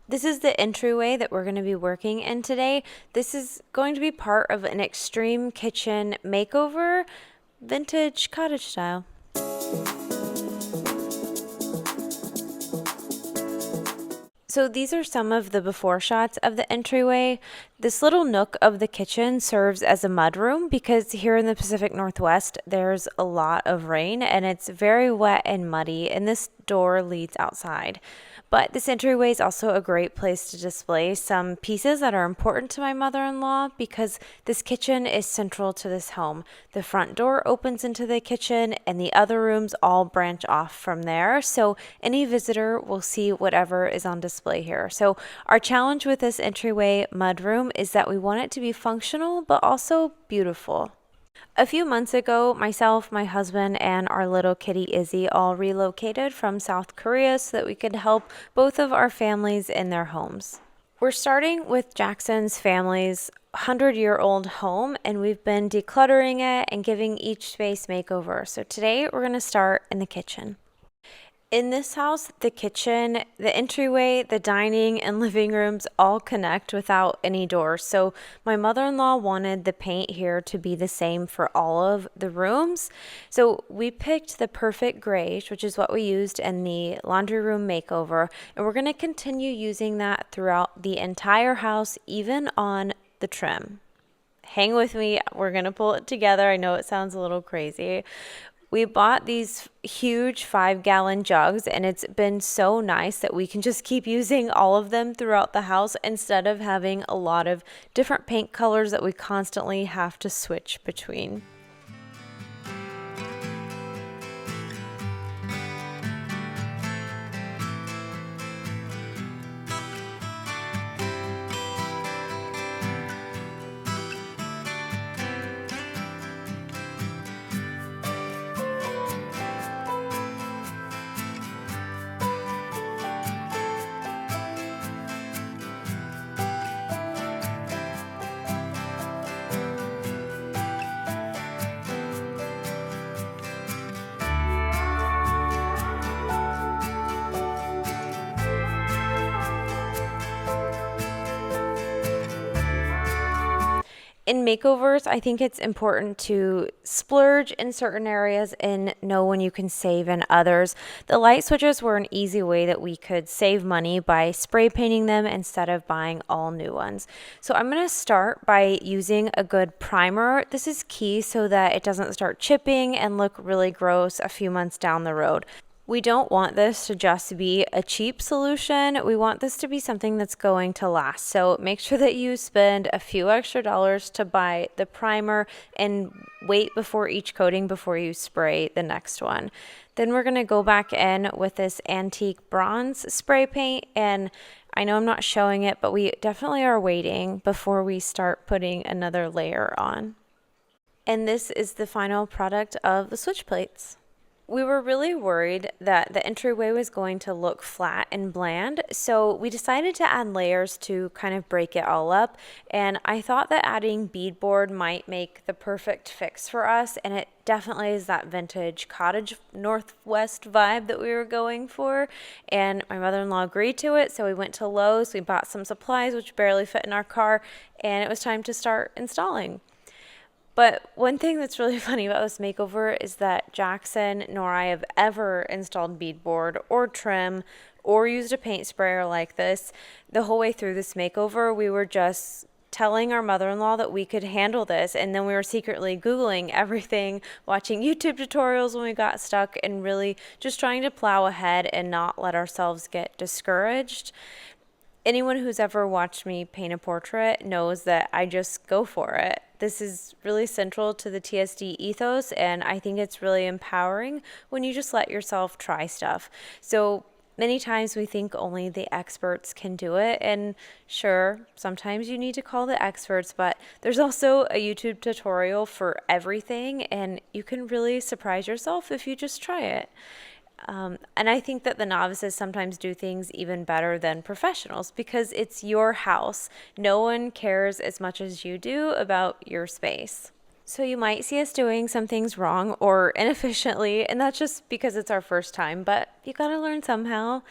This is the entryway that we're going to be working in today. This is going to be part of an extreme kitchen makeover, vintage cottage style. So these are some of the before shots of the entryway. This little nook of the kitchen serves as a mudroom because here in the Pacific Northwest, there's a lot of rain and it's very wet and muddy, and this door leads outside. But this entryway is also a great place to display some pieces that are important to my mother-in-law because this kitchen is central to this home. The front door opens into the kitchen and the other rooms all branch off from there. So any visitor will see whatever is on display here. So our challenge with this entryway mudroom is that we want it to be functional but also beautiful. A few months ago, myself, my husband, and our little kitty Izzy all relocated from South Korea so that we could help both of our families in their homes. We're starting with Jackson's family's 100-year-old home, and we've been decluttering it and giving each space makeover. So today we're going to start in the kitchen. In this house, the kitchen, the entryway, the dining, and living rooms all connect without any doors. So my mother-in-law wanted the paint here to be the same for all of the rooms. So we picked the perfect grayish, which is what we used in the laundry room makeover. And we're going to continue using that throughout the entire house, even on the trim. Hang with me. We're going to pull it together. I know it sounds a little crazy. We bought these huge 5-gallon jugs, and it's been so nice that we can just keep using all of them throughout the house instead of having a lot of different paint colors that we constantly have to switch between. In makeovers, I think it's important to splurge in certain areas and know when you can save in others. The light switches were an easy way that we could save money by spray painting them instead of buying all new ones. So I'm going to start by using a good primer. This is key so that it doesn't start chipping and look really gross a few months down the road. We don't want this to just be a cheap solution. We want this to be something that's going to last. So make sure that you spend a few extra dollars to buy the primer and wait before each coating before you spray the next one. Then we're going to go back in with this antique bronze spray paint, and I know I'm not showing it, but we definitely are waiting before we start putting another layer on. And this is the final product of the switch plates. We were really worried that the entryway was going to look flat and bland, so we decided to add layers to kind of break it all up, and I thought that adding beadboard might make the perfect fix for us, and it definitely is that vintage cottage northwest vibe that we were going for, and my mother-in-law agreed to it, so we went to Lowe's, we bought some supplies which barely fit in our car, and it was time to start installing. But one thing that's really funny about this makeover is that Jackson nor I have ever installed beadboard or trim or used a paint sprayer like this. The whole way through this makeover, we were just telling our mother-in-law that we could handle this, and then we were secretly Googling everything, watching YouTube tutorials when we got stuck, and really just trying to plow ahead and not let ourselves get discouraged. Anyone who's ever watched me paint a portrait knows that I just go for it. This is really central to the TSD ethos, and I think it's really empowering when you just let yourself try stuff. So many times we think only the experts can do it, and sure, sometimes you need to call the experts, but there's also a YouTube tutorial for everything, and you can really surprise yourself if you just try it. And I think that the novices sometimes do things even better than professionals because it's your house. No one cares as much as you do about your space. So you might see us doing some things wrong or inefficiently, and that's just because it's our first time, but you gotta learn somehow.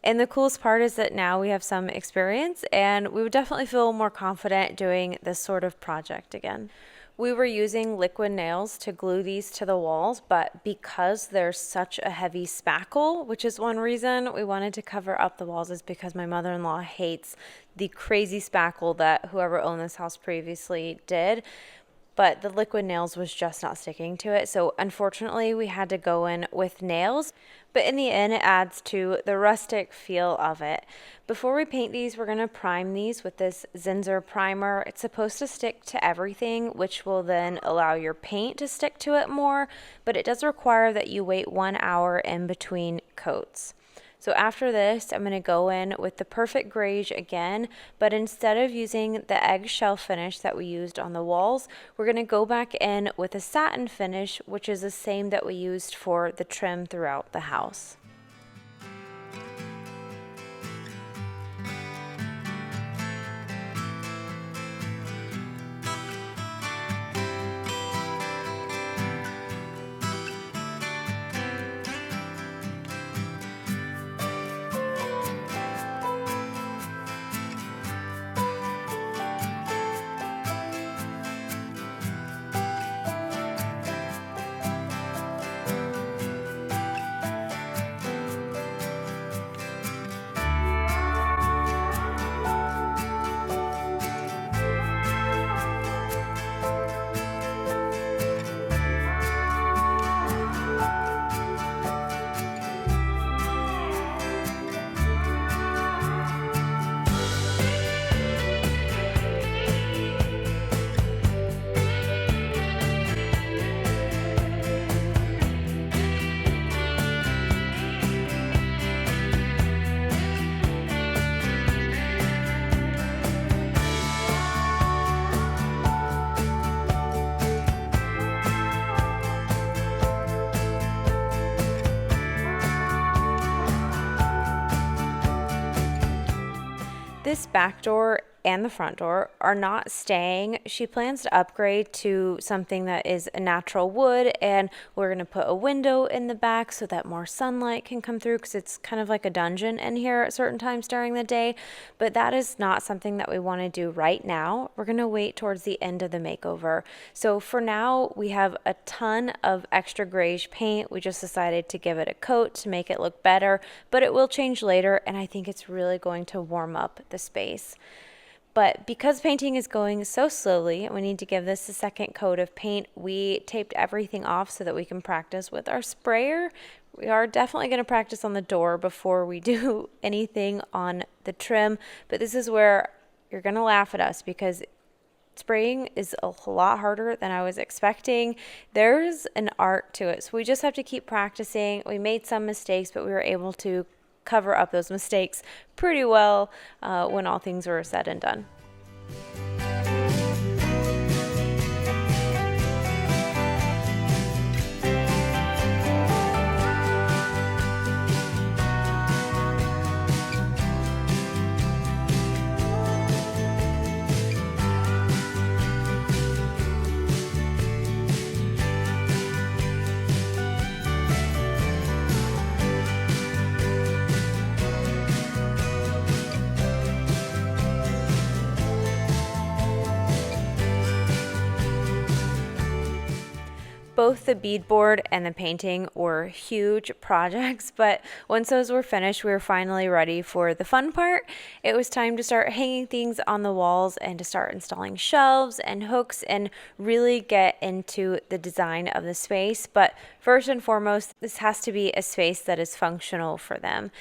And the coolest part is that now we have some experience and we would definitely feel more confident doing this sort of project again. We were using liquid nails to glue these to the walls, but because there's such a heavy spackle, which is one reason we wanted to cover up the walls, is because my mother-in-law hates the crazy spackle that whoever owned this house previously did. But the liquid nails was just not sticking to it. So unfortunately, we had to go in with nails. But in the end, it adds to the rustic feel of it. Before we paint these, we're going to prime these with this Zinsser primer. It's supposed to stick to everything, which will then allow your paint to stick to it more. But it does require that you wait 1 hour in between coats. So after this, I'm going to go in with the Perfect Grayish again, but instead of using the eggshell finish that we used on the walls, we're going to go back in with a satin finish, which is the same that we used for the trim throughout the house. This back door and the front door are not staying. She plans to upgrade to something that is a natural wood, and we're going to put a window in the back so that more sunlight can come through, because it's kind of like a dungeon in here at certain times during the day. But that is not something that we want to do right now. We're going to wait towards the end of the makeover. So for now, we have a ton of extra grayish paint. We just decided to give it a coat to make it look better, but it will change later, and I think it's really going to warm up the space. But because painting is going so slowly and we need to give this a second coat of paint, we taped everything off so that we can practice with our sprayer. We are definitely going to practice on the door before we do anything on the trim, but this is where you're going to laugh at us, because spraying is a lot harder than I was expecting. There's an art to it, so we just have to keep practicing. We made some mistakes, but we were able to cover up those mistakes pretty well when all things were said and done. Both the beadboard and the painting were huge projects, but once those were finished, we were finally ready for the fun part. It was time to start hanging things on the walls and to start installing shelves and hooks and really get into the design of the space. But first and foremost, this has to be a space that is functional for them.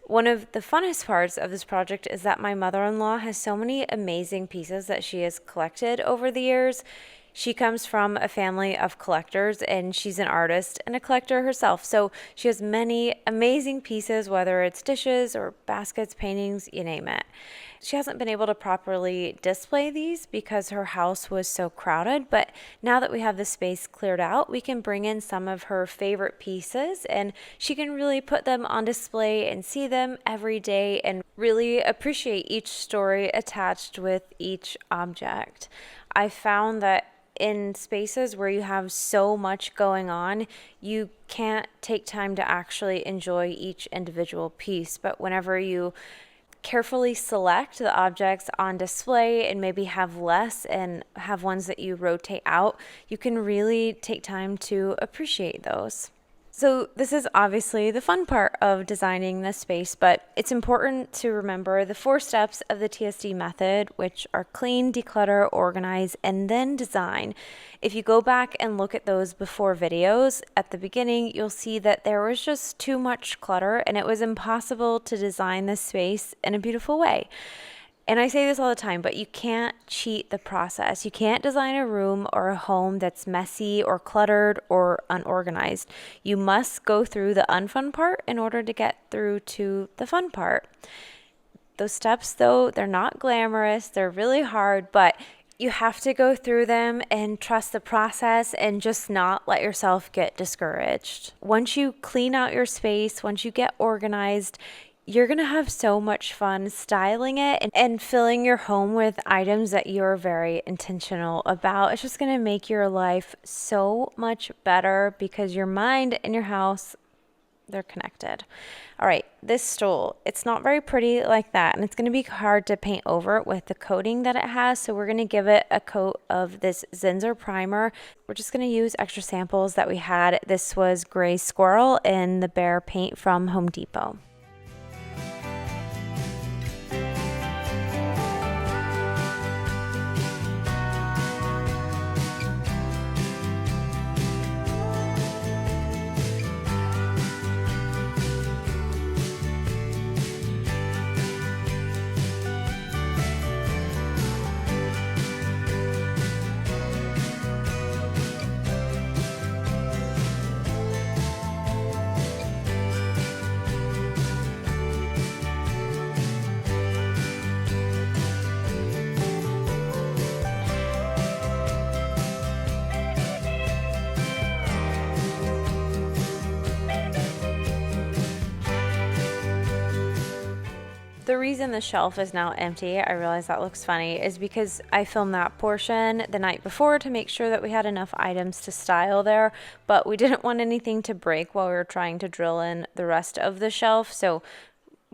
One of the funnest parts of this project is that my mother-in-law has so many amazing pieces that she has collected over the years. She comes from a family of collectors, and she's an artist and a collector herself. So she has many amazing pieces, whether it's dishes or baskets, paintings, you name it. She hasn't been able to properly display these because her house was so crowded, but now that we have the space cleared out, we can bring in some of her favorite pieces, and she can really put them on display and see them every day and really appreciate each story attached with each object. I found that in spaces where you have so much going on, you can't take time to actually enjoy each individual piece. But whenever you carefully select the objects on display and maybe have less and have ones that you rotate out, you can really take time to appreciate those. So this is obviously the fun part of designing this space, but it's important to remember the 4 steps of the TSD method, which are clean, declutter, organize, and then design. If you go back and look at those before videos, at the beginning, you'll see that there was just too much clutter and it was impossible to design this space in a beautiful way. And I say this all the time, but you can't cheat the process. You can't design a room or a home that's messy or cluttered or unorganized. You must go through the unfun part in order to get through to the fun part. Those steps, though, they're not glamorous. They're really hard, but you have to go through them and trust the process and just not let yourself get discouraged. Once you clean out your space, once you get organized, you're going to have so much fun styling it and filling your home with items that you're very intentional about. It's just going to make your life so much better because your mind and your house, they're connected. All right, this stool, it's not very pretty like that, and it's going to be hard to paint over with the coating that it has, so we're going to give it a coat of this Zinsser primer. We're just going to use extra samples that we had. This was Gray Squirrel in the Bear paint from Home Depot. The reason the shelf is now empty, I realize that looks funny, is because I filmed that portion the night before to make sure that we had enough items to style there, but we didn't want anything to break while we were trying to drill in the rest of the shelf, so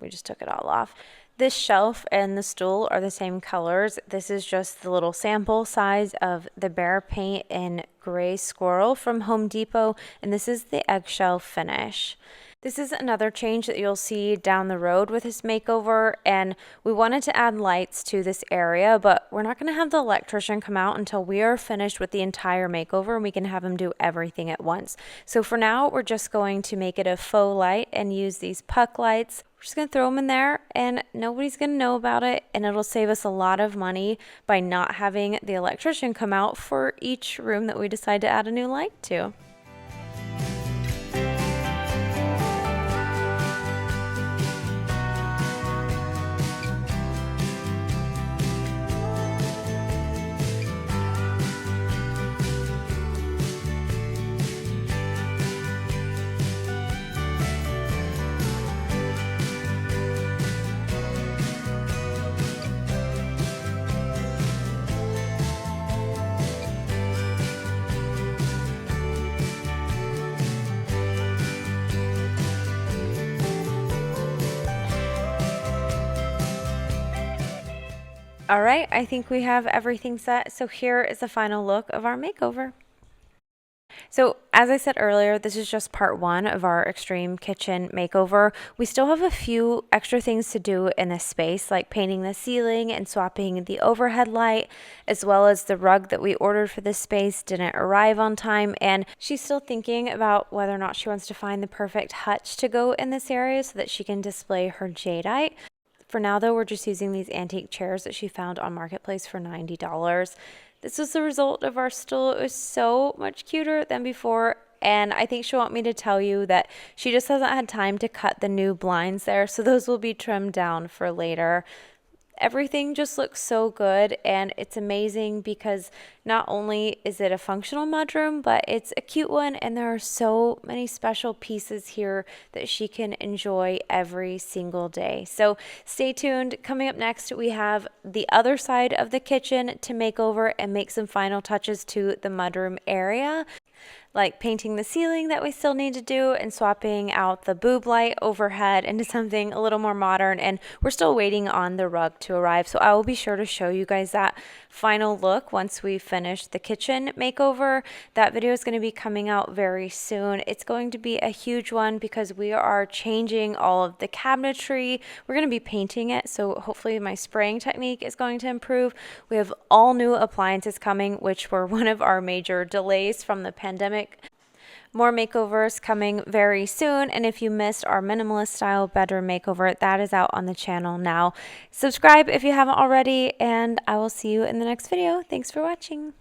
we just took it all off. This shelf and the stool are the same colors. This is just the little sample size of the Bear paint in Gray Squirrel from Home Depot, and this is the eggshell finish. This is another change that you'll see down the road with this makeover, and we wanted to add lights to this area, but we're not going to have the electrician come out until we are finished with the entire makeover and we can have him do everything at once. So for now, we're just going to make it a faux light and use these puck lights. We're just going to throw them in there and nobody's going to know about it, and it'll save us a lot of money by not having the electrician come out for each room that we decide to add a new light to. All right, I think we have everything set. So here is the final look of our makeover. So as I said earlier, this is just part 1 of our extreme kitchen makeover. We still have a few extra things to do in this space, like painting the ceiling and swapping the overhead light, as well as the rug that we ordered for this space didn't arrive on time. And she's still thinking about whether or not she wants to find the perfect hutch to go in this area so that she can display her jadeite. For now, though, we're just using these antique chairs that she found on Marketplace for $90. This was the result of our stool. It was so much cuter than before, and I think she'll want me to tell you that she just hasn't had time to cut the new blinds there, so those will be trimmed down for later. everything just looks so good, and it's amazing because not only is it a functional mudroom, but it's a cute one, and there are so many special pieces here that she can enjoy every single day. So stay tuned. Coming up next, we have the other side of the kitchen to make over and make some final touches to the mudroom area, like painting the ceiling that we still need to do and swapping out the boob light overhead into something a little more modern. And we're still waiting on the rug to arrive, so I will be sure to show you guys that final look once we finish the kitchen makeover. That video is going to be coming out very soon. It's going to be a huge one because we are changing all of the cabinetry. We're going to be painting it, so hopefully my spraying technique is going to improve. We have all new appliances coming, which were one of our major delays from the pandemic. More makeovers coming very soon, and if you missed our minimalist style bedroom makeover, that is out on the channel now. Subscribe if you haven't already, and I will see you in the next video. Thanks for watching.